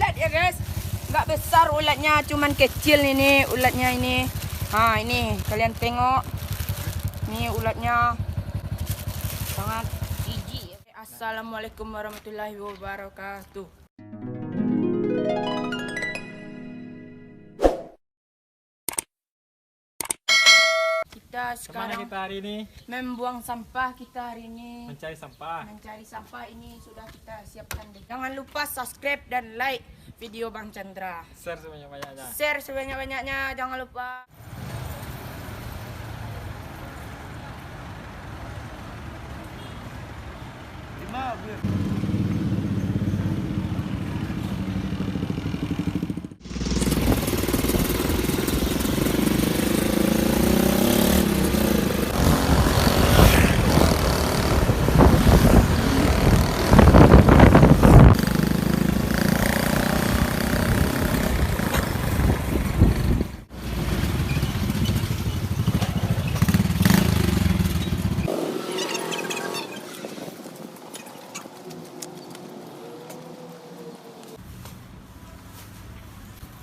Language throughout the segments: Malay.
ulat ya guys. Nggak besar ulatnya, cuman kecil ini ulatnya ini. Ini kalian tengok. Ini ulatnya sangat jijik. Assalamualaikum warahmatullahi wabarakatuh. Kita sekarang kita hari ini membuang sampah kita hari ini. mencari sampah. Mencari sampah ini sudah kita siapkan. Jangan lupa subscribe dan like video Bang Chandra. Share sebanyak-banyaknya. Share sebanyak-banyaknya, jangan lupa.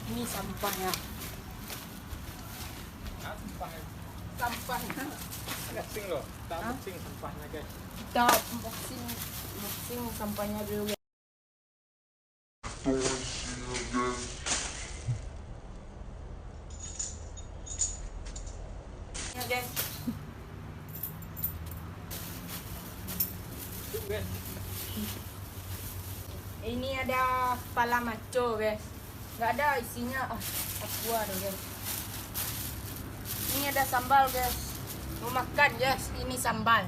Ini sampahnya. Sampahnya. Unboxing loh. Kita unboxing sampahnya guys. Kita unboxing sampahnya dulu ya. Ya guys. Ini ada kepala maco guys. Nggak ada isinya. Aqua deh guys. Ini ada sambal guys. Mau makan guys. Ini sambal.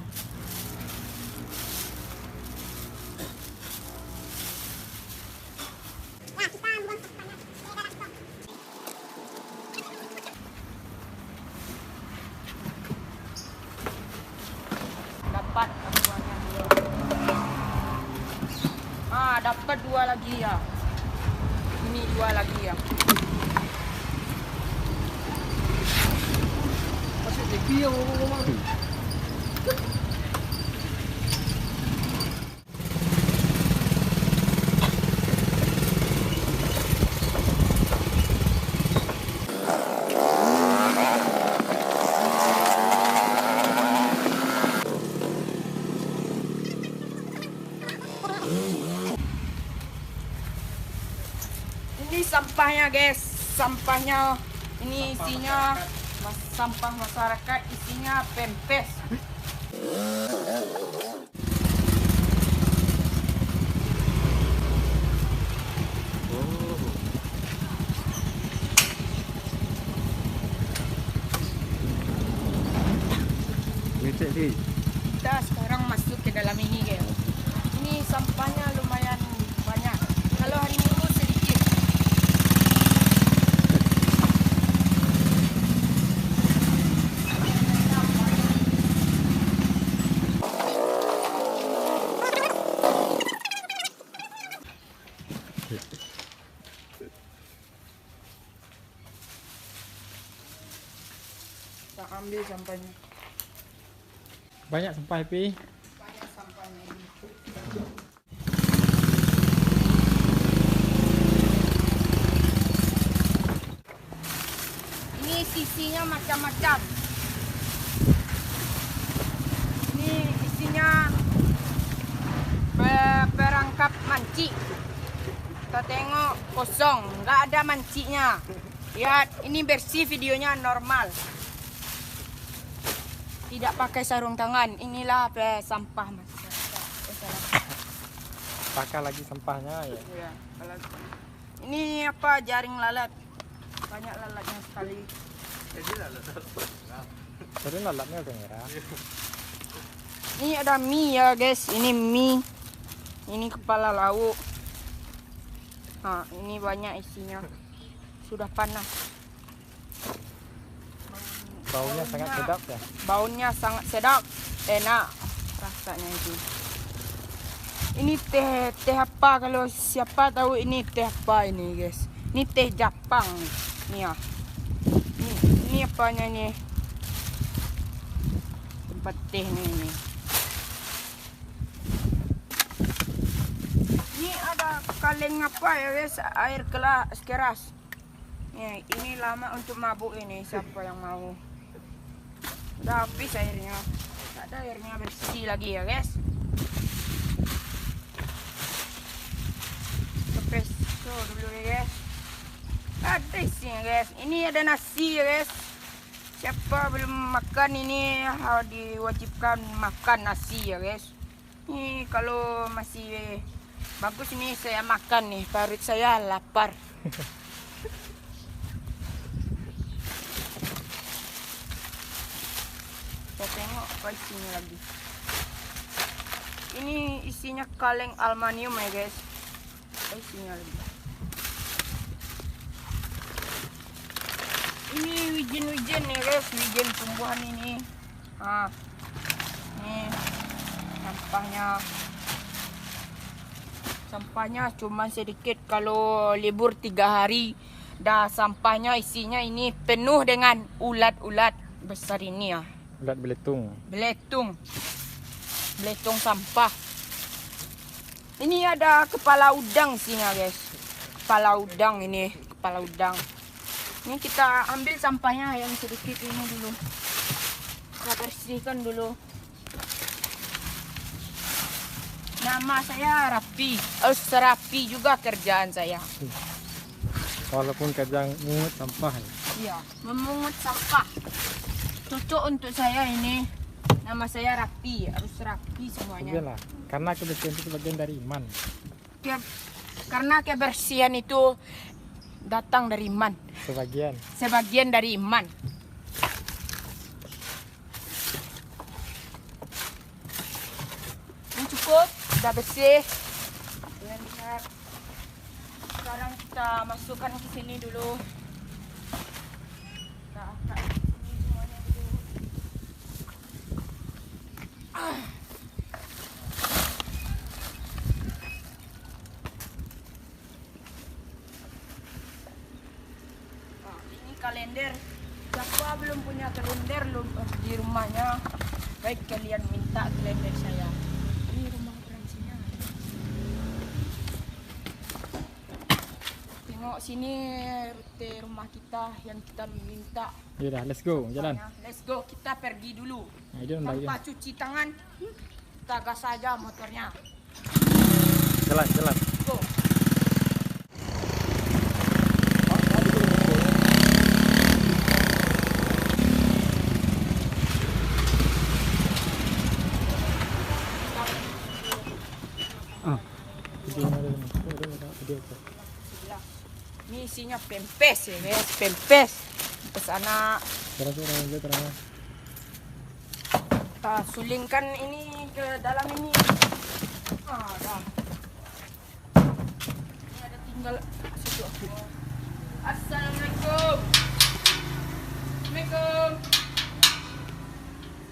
Dapat aquanya dua. Dapat dua lagi ya. Ini dua lagi ya. Masih di video. Ini sampahnya guys, sampahnya ini isinya sampah masyarakat, isinya pempes. Kita sekarang masuk ke dalam ini guys. Ini sampahnya lumayan banyak. Kalau hari Minggu sedikit. Kita ambil sampahnya. Banyak sampah Pi. Banyak sampahnya ini. Ini sisinya macam-macam. Ini isinya perangkap mancing. Kita tengok kosong, nggak ada mancingnya. Lihat, ini bersih, videonya normal. Tidak pakai sarung tangan. Inilah sampah masyarakat. Pakai lagi sampahnya ya. Ya, ini apa, jaring lalat. Banyak lalatnya sekali. Jadi lalatnya udah merah. Ini ada mie ya guys. Ini mie. Ini kepala lauk. Ini banyak isinya. Sudah panas. Baunya sangat sedap ya. Baunya sangat sedap. Enak rasanya itu. Ini teh apa, kalau siapa tahu ini teh apa ini guys. Ini teh Jepang nih ya. Ini apanya nih? Tempat teh ini. Ini ada kaleng apa ya guys, air keras. Nih, ini lama untuk mabuk ini, siapa yang mau? Udah habis airnya. Tak ada airnya bersih lagi ya guys. Espresso dulu ya guys. Ada isinya guys. Ini ada nasi ya guys. Siapa belum makan ini diwajibkan makan nasi ya guys. Ini kalau masih bagus ini saya makan nih, perut saya lapar. Saya tengok apa isinya lagi. Ini isinya kaleng aluminium ya guys. Apa isinya lagi? Ini wijen-wijen ya guys, wijen tumbuhan ini. Ini sampahnya cuma sedikit. Kalau libur 3 hari dah sampahnya isinya ini penuh dengan ulat-ulat besar ini ya. Ulat beletung. Beletung sampah. Ini ada kepala udang sini ya guys. Kepala udang. Ini kita ambil sampahnya yang sedikit ini dulu. Kita bersihkan dulu. Nama saya Rapi. Rapi juga kerjaan saya. Walaupun kerja mengut sampah. Iya, memungut sampah. Cocok untuk saya ini. Nama saya Rapi, harus rapi semuanya. Iyalah, karena kebersihan itu bagian dari iman. Karena kebersihan itu datang dari iman. Sebagian dari iman. Ini cukup, sudah bersih. Lihat. Sekarang kita masukkan ke sini dulu. Kita angkat sini semuanya dulu. Kalender. Siapa belum punya kalender di rumahnya, baik kalian minta kalender saya. Ini rumah operasinya. Tengok sini rute rumah kita yang kita minta. Yaudah, let's go, jalan. Let's go, kita pergi dulu. Tanpa cuci tangan, kita gas saja motornya. Jalan. Go. Ini isinya pempes ya guys, pempes. Kesana kita sulingkan ini ke dalam ini. Dah. Ini ada tinggal situ. Assalamualaikum. Assalamualaikum.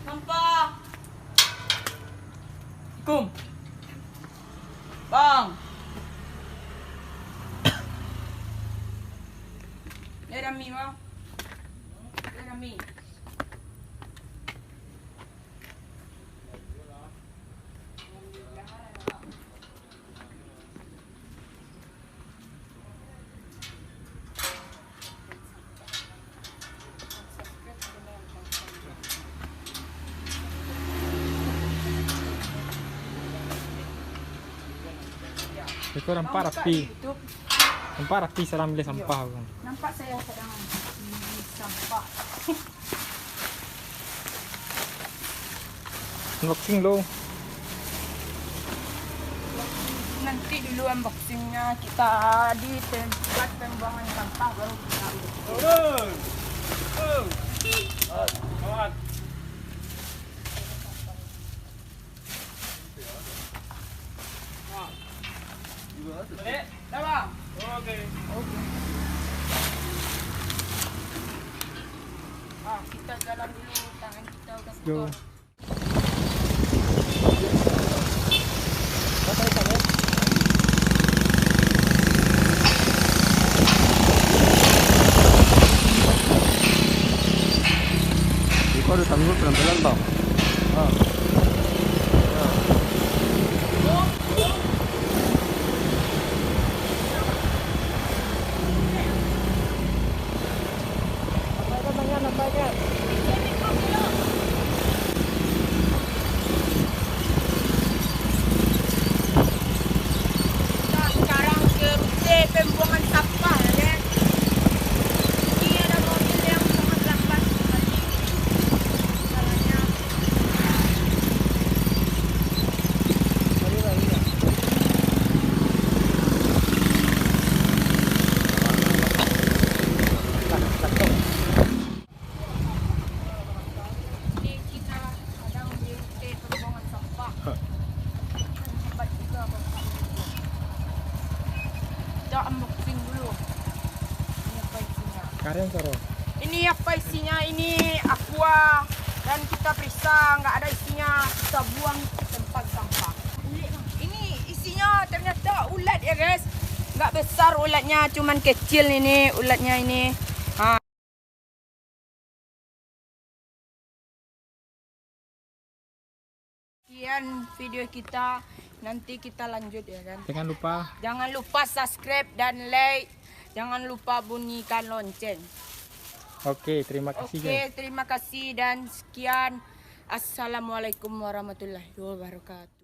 Sampah. Kum. Bang. Era mi, bang. Era mi. Itu rempah rapi. Rempah rapi sedang ambil sampah. Nampak saya sedang ambil sampah. Unboxing lo. Nanti dulu unboxingnya kita di tempat pembuangan sampah baru kita ambil. Dah bang? Oke. Kita jalan dulu, tangan kita udah Go. kotor. Kau ada tangguh pelan-pelan bang. kita unboxing dulu. Ini apa isinya? Karen Soro. Ini apa isinya? Ini aqua. Dan kita periksa nggak ada isinya, kita buang ke tempat sampah. Ini isinya ternyata ulat ya guys. Nggak besar ulatnya, cuman kecil ini ulatnya ini. Sekian video kita, nanti kita lanjut ya kan. Jangan lupa subscribe dan like. Jangan lupa bunyikan lonceng. Oke, terima kasih. Oke, terima kasih dan sekian. Assalamualaikum warahmatullahi wabarakatuh.